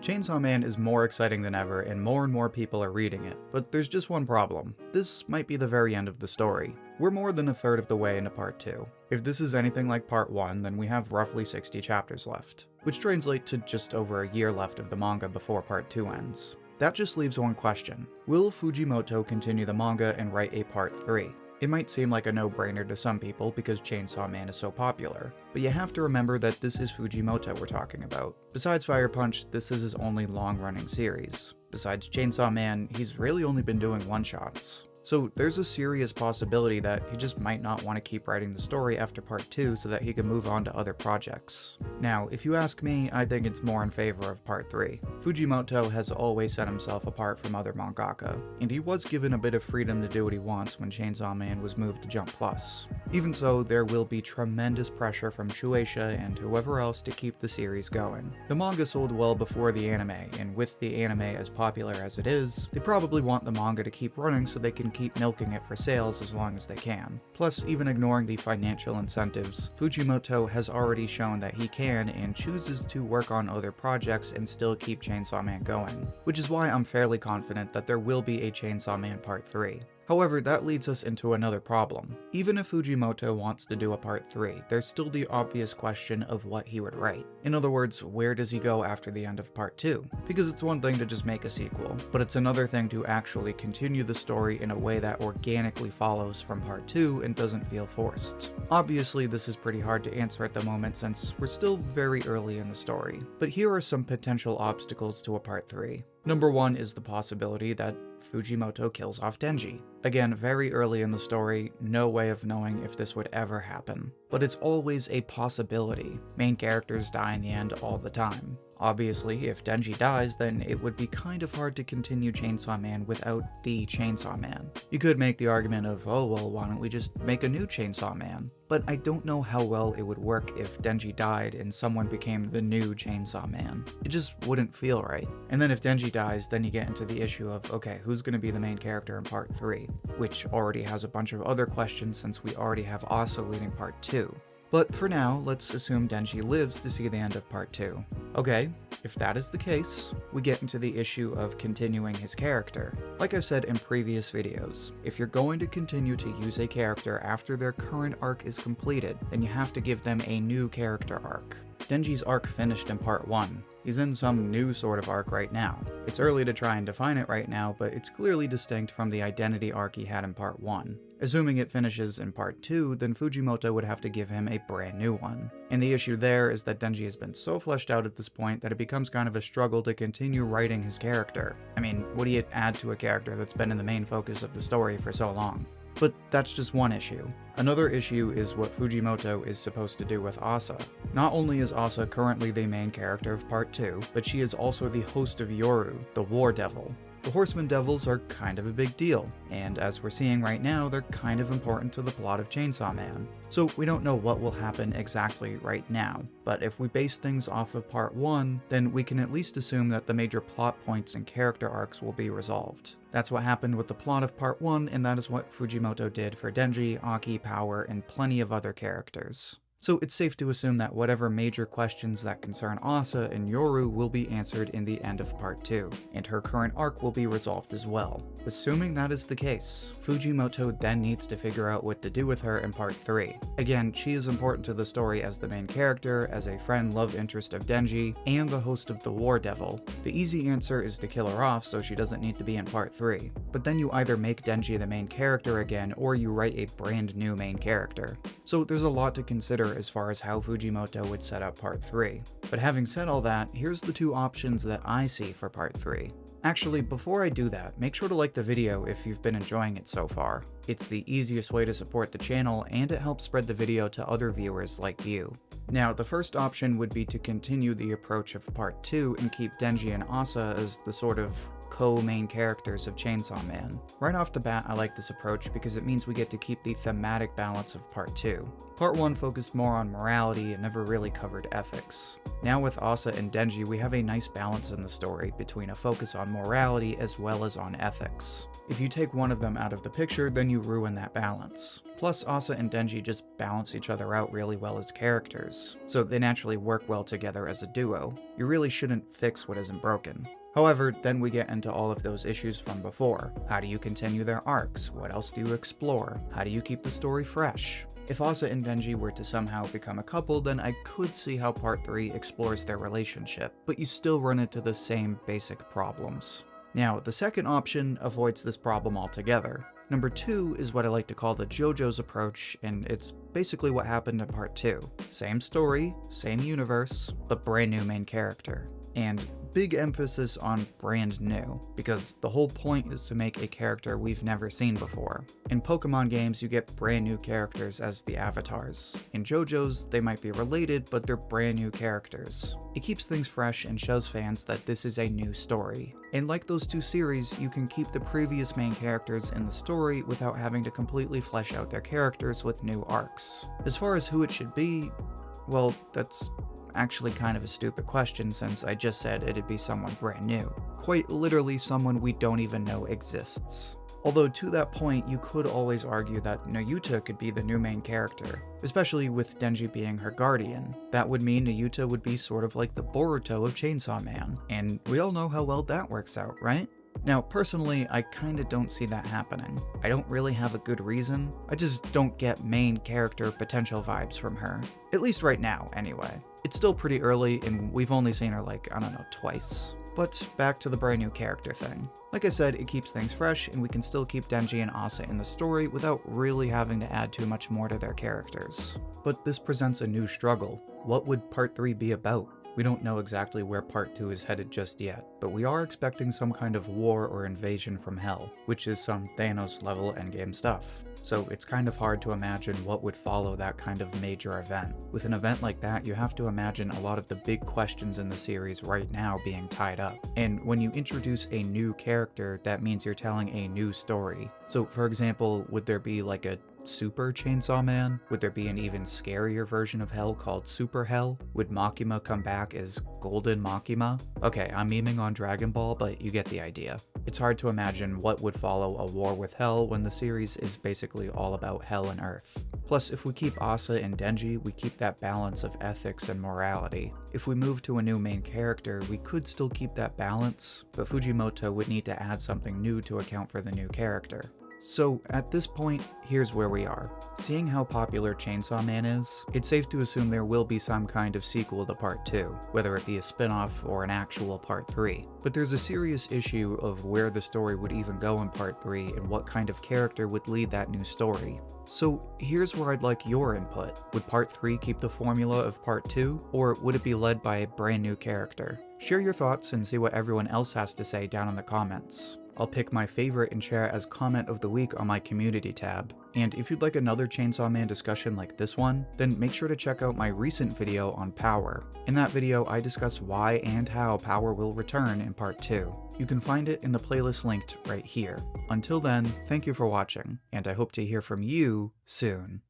Chainsaw Man is more exciting than ever and more people are reading it, but there's just one problem. This might be the very end of the story. We're more than a third of the way into part 2. If this is anything like part 1, then we have roughly 60 chapters left, which translates to just over a year left of the manga before part 2 ends. That just leaves one question. Will Fujimoto continue the manga and write a part 3? It might seem like a no-brainer to some people because Chainsaw Man is so popular, but you have to remember that this is Fujimoto we're talking about. Besides Fire Punch, this is his only long-running series. Besides Chainsaw Man, he's really only been doing one-shots. So there's a serious possibility that he just might not want to keep writing the story after part 2 so that he can move on to other projects. Now, if you ask me, I think it's more in favor of part 3. Fujimoto has always set himself apart from other mangaka, and he was given a bit of freedom to do what he wants when Chainsaw Man was moved to Jump Plus. Even so, there will be tremendous pressure from SHUEISHA and whoever else to keep the series going. The manga sold well before the anime, and with the anime as popular as it is, they probably want the manga to keep running so they can keep milking it for sales as long as they can. Plus, even ignoring the financial incentives, Fujimoto has already shown that he can and chooses to work on other projects and still keep Chainsaw Man going, which is why I'm fairly confident that there will be a Chainsaw Man Part 3. However, that leads us into another problem. Even if Fujimoto wants to do a part 3, there's still the obvious question of what he would write. In other words, where does he go after the end of part 2? Because it's one thing to just make a sequel, but it's another thing to actually continue the story in a way that organically follows from part 2 and doesn't feel forced. Obviously, this is pretty hard to answer at the moment since we're still very early in the story, but here are some potential obstacles to a part 3. Number 1 is the possibility that Fujimoto kills off Denji. Again, very early in the story, no way of knowing if this would ever happen. But it's always a possibility. Main characters die in the end all the time. Obviously, if Denji dies, then it would be kind of hard to continue Chainsaw Man without the Chainsaw Man. You could make the argument of, oh well, why don't we just make a new Chainsaw Man? But I don't know how well it would work if Denji died and someone became the new Chainsaw Man. It just wouldn't feel right. And then if Denji dies, then you get into the issue of, okay, who's going to be the main character in part 3? Which already has a bunch of other questions since we already have Asa leading part 2. But for now, let's assume Denji lives to see the end of part 2. Okay, if that is the case, we get into the issue of continuing his character. Like I've said in previous videos, if you're going to continue to use a character after their current arc is completed, then you have to give them a new character arc. Denji's arc finished in part 1. He's in some new sort of arc right now. It's early to try and define it right now, but it's clearly distinct from the identity arc he had in part 1. Assuming it finishes in part 2, then Fujimoto would have to give him a brand new one. And the issue there is that Denji has been so fleshed out at this point that it becomes kind of a struggle to continue writing his character. I mean, what do you add to a character that's been in the main focus of the story for so long? But that's just one issue. Another issue is what Fujimoto is supposed to do with Asa. Not only is Asa currently the main character of part 2, but she is also the host of Yoru, the War Devil. The Horseman Devils are kind of a big deal, and as we're seeing right now, they're kind of important to the plot of Chainsaw Man. So we don't know what will happen exactly right now, but if we base things off of part 1, then we can at least assume that the major plot points and character arcs will be resolved. That's what happened with the plot of part 1, and that is what Fujimoto did for Denji, Aki, Power, and plenty of other characters. So it's safe to assume that whatever major questions that concern Asa and Yoru will be answered in the end of part 2, and her current arc will be resolved as well. Assuming that is the case, Fujimoto then needs to figure out what to do with her in part 3. Again, she is important to the story as the main character, as a friend love interest of Denji, and the host of the War Devil. The easy answer is to kill her off so she doesn't need to be in part 3. But then you either make Denji the main character again, or you write a brand new main character. So there's a lot to consider as far as how Fujimoto would set up part 3. But having said all that, here's the two options that I see for part 3. Actually, before I do that, make sure to like the video if you've been enjoying it so far. It's the easiest way to support the channel, and it helps spread the video to other viewers like you. Now, the first option would be to continue the approach of part 2 and keep Denji and Asa as the sort of co-main characters of Chainsaw Man. Right off the bat, I like this approach because it means we get to keep the thematic balance of part 2. Part 1 focused more on morality and never really covered ethics. Now with Asa and Denji, we have a nice balance in the story between a focus on morality as well as on ethics. If you take one of them out of the picture, then you ruin that balance. Plus, Asa and Denji just balance each other out really well as characters, so they naturally work well together as a duo. You really shouldn't fix what isn't broken. However, then we get into all of those issues from before. How do you continue their arcs? What else do you explore? How do you keep the story fresh? If Asa and Denji were to somehow become a couple, then I could see how Part 3 explores their relationship, but you still run into the same basic problems. Now, the second option avoids this problem altogether. Number 2 is what I like to call the JoJo's approach, and it's basically what happened in Part 2. Same story, same universe, but brand new main character. And big emphasis on brand new, because the whole point is to make a character we've never seen before. In Pokemon games, you get brand new characters as the avatars. In JoJo's, they might be related, but they're brand new characters. It keeps things fresh and shows fans that this is a new story. And like those two series, you can keep the previous main characters in the story without having to completely flesh out their characters with new arcs. As far as who it should be, well, that's actually kind of a stupid question since I just said it'd be someone brand new. Quite literally someone we don't even know exists. Although to that point, you could always argue that Nayuta could be the new main character, especially with Denji being her guardian. That would mean Nayuta would be sort of like the Boruto of Chainsaw Man, and we all know how well that works out, right? Now, personally, I kinda don't see that happening. I don't really have a good reason, I just don't get main character potential vibes from her. At least right now, anyway. It's still pretty early, and we've only seen her like, I don't know, twice. But back to the brand new character thing. Like I said, it keeps things fresh, and we can still keep Denji and Asa in the story without really having to add too much more to their characters. But this presents a new struggle. What would Part 3 be about? We don't know exactly where Part 2 is headed just yet, but we are expecting some kind of war or invasion from Hell, which is some Thanos level endgame stuff. So it's kind of hard to imagine what would follow that kind of major event. With an event like that, you have to imagine a lot of the big questions in the series right now being tied up. And when you introduce a new character, that means you're telling a new story. So for example, would there be like a Super Chainsaw Man? Would there be an even scarier version of Hell called Super Hell? Would Makima come back as Golden Makima? Okay, I'm memeing on Dragon Ball, but you get the idea. It's hard to imagine what would follow a war with Hell when the series is basically all about Hell and Earth. Plus, if we keep Asa and Denji, we keep that balance of ethics and morality. If we move to a new main character, we could still keep that balance, but Fujimoto would need to add something new to account for the new character. So, at this point, here's where we are. Seeing how popular Chainsaw Man is, it's safe to assume there will be some kind of sequel to Part 2, whether it be a spin-off or an actual Part 3. But there's a serious issue of where the story would even go in Part 3 and what kind of character would lead that new story. So here's where I'd like your input. Would Part 3 keep the formula of Part 2, or would it be led by a brand new character? Share your thoughts and see what everyone else has to say down in the comments. I'll pick my favorite and share it as comment of the week on my community tab. And if you'd like another Chainsaw Man discussion like this one, then make sure to check out my recent video on Power. In that video, I discuss why and how Power will return in Part 2. You can find it in the playlist linked right here. Until then, thank you for watching, and I hope to hear from you soon.